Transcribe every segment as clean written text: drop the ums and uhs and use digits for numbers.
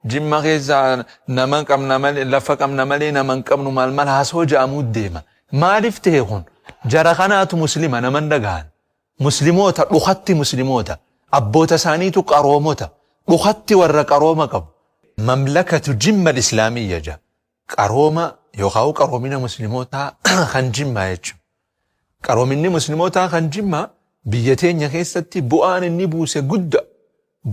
jimma keessa naman qabna malee lafa qabna malee naman qabnu maal haasoo ja'amuu deema. Maaliif ta'e kun jara kanaatu muslima naman dhagaan. Musliimoota dhukatti musliimoota abboota isaaniitu qaroomota dhukatti warra qarooma qabu. Mamlakatu jimma islaamiyya ja qarooma yookaan qaroomina musliimoota kan jimmaa jechuudha. Qaroominni musliimoota kan jimmaa biyya teenya keessatti bu'aan inni buuse guddaa.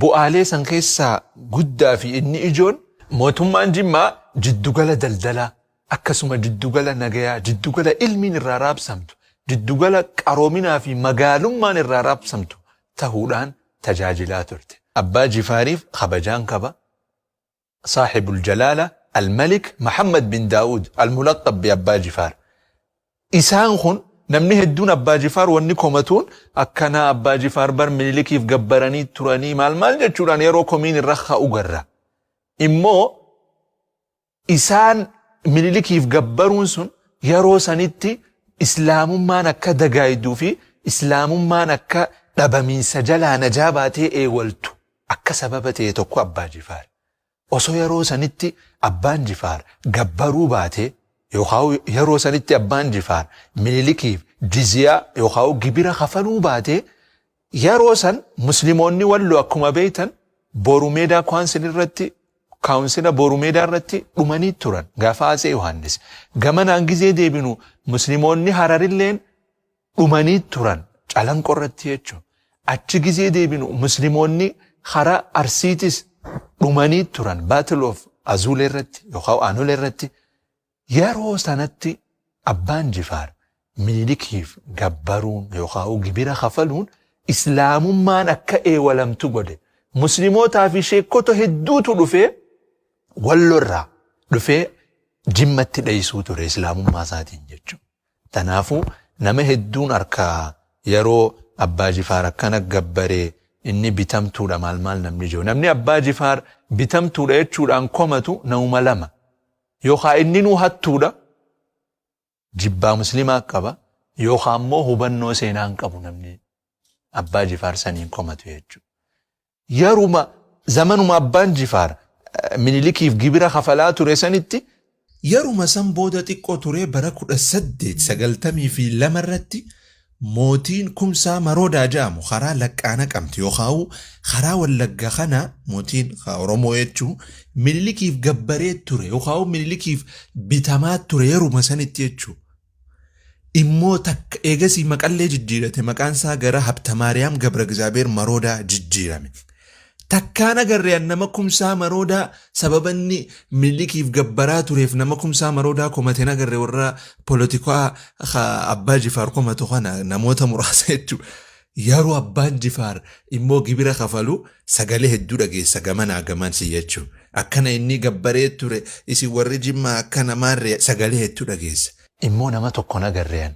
Bu'aalee san keessaa guddaa fi inni ijoon mootummaan jimmaa jiddugala daldalaa akkasuma jiddugala nagayaa jiddugala ilmiin irraa raabsamtu jiddugala qaroominaa fi magaalummaan irraa raabsamtu ta'uudhaan tajaajilaa turte. Abbaa Jifaariif kabajaan qaba. Saaxibul Jalaala Al-Malik Muhammad bin Daawud Al-Mulaqqab bi Abbaa Jifaar. Isaan kun namni hedduun Abbaa Jifaar wanni komatuun akkana Abbaa Jifaar bar Minilikiif gabbaranii turanii maal jechuudhaan yeroo komiin irra ka'u garra. Immoo isaan Minilikiif gabbaruun sun yeroo sanitti islaamummaan akka dagaayiduu fi islaamummaan akka dhabamiinsa jalaa najaa baatee eewaltu akka sababa ta'e tokko Abbaa Jifaar. Osoo yeroo sanitti Abbaan Jifaar gabbaruu baatee yookaan yeroo sanitti Abbaan Jifaar Minilikiif jizyaa yookaan gibira kafaluu baatee yeroo san musliimoonni walloo akkuma beektan Boorumeedaa kaawunsila Boorumeedaa irratti dhumanii turan gaafa Atsee Yohaannis. Gamanaan gizee deebinu musliimoonni Hararilleen dhumanii turan Calanqoo irratti jechuudha. Achi gizee deebinu musliimoonni hara Arsiitis dhumanii turan Battle of Azuulee irratti yookaan Aanulee irratti. Yeroo sanatti Abbaan Jifaar Minilikiif gabbaruun yookaan gibira kafaluun islaamummaan akka eewalamtu godhe. Muslimootaa fi sheekota hedduutu dhufee wallorraa dhufee jimmatti dheessuu ture islaamummaa isaatiin jechuudha. Tanaafuu nama hedduun harkaa yeroo Abbaa Jifaar akkana gabbaree inni bitamtuudha maal namni jiru. Namni Abbaa Jifaar bitamtuudha jechuudhaan komatu nauma lama. Yookaan inni nu hattuudha jibbaa muslimaa qaba yookaan immoo hubannoo seenaan qabu namni Abbaa Jifaar saniin komatu jechuudha. Yeruma zamanuma Abbaan Jifaar Minilikiif gibira kafalaa ture sanitti yeruma san booda xiqqoo ture bara 1892 irratti mootiin Kumsaa Maroodaa jedhamu karaa Laqqaana qabdi yookaan karaa Wallagga kana mootiin Oromoo jechuun Minilikiif gabbaree ture yookaan Minilikiif bitamaa ture yeruma sanitti jechuudha. Immoo takka eegasii maqallee jijjiirate maqaan isaa gara Habtamaariyaam Gabra Gizaabeer Maroodaa jijjiirame. Takkaan agarreen nama Kumsaa Maroodaa sababanni Minilikiif gabbaraa tureef nama Kumsaa Maroodaa komateen agarree warra poolitikaa Abbaa Jifaar komatu kana namoota muraasa jechuudha. Yeroo Abbaan Jifaar immoo gibira kafalu sagalee hedduu dhageessa gamanaa gamansi jechuudha. Akkana inni gabbaree ture isin warri Jimmaa akkana maarree sagalee hedduu dhageessa. Immoo nama tokko agarreen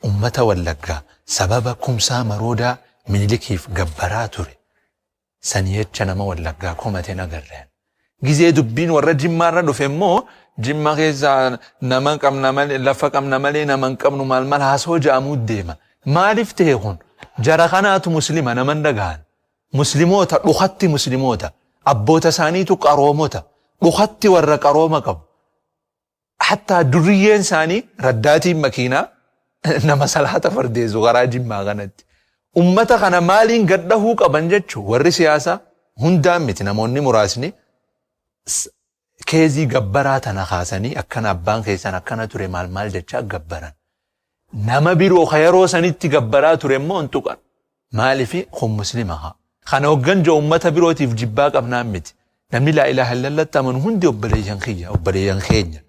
ummata Wallaggaa sababa Kumsaa Maroodaa Minilikiif gabbaraa ture. Sani jecha nama Wallaggaa komateen agarreen. Gizee dubbiin warra Jimmaarra dhufe immoo Jimma keessa naman qabna malee lafa qabna malee naman qabnu maal haasoo ja'amuu deema. Maaliif ta'e kun jara kanaatu muslima naman dhagaan. Musliimoota dhukatti musliimoota abboota isaaniitu qaroomota dhukatti warra qarooma qabu. Hatta duriyyeen isaanii raddaatiin makiinaa nama salaata fardeessu karaa Jimmaa kanatti. Ummata kana maaliin gaddahuu qaban jechuun warri siyaasaa hundaan miti namoonni muraasni keezii gabbaraa tana kaasanii akkana abbaan keessan akkana ture maal jecha gabbaran. Nama biroo yeroo sanitti gabbaraa ture immoo huntuqan. Maaliifi kun muslimaa. Kana hogganjoo ummata birootiif jibbaa qabnaan miti. Namni laa ilaaha illallah amanu hundi obboleeyyan keenya.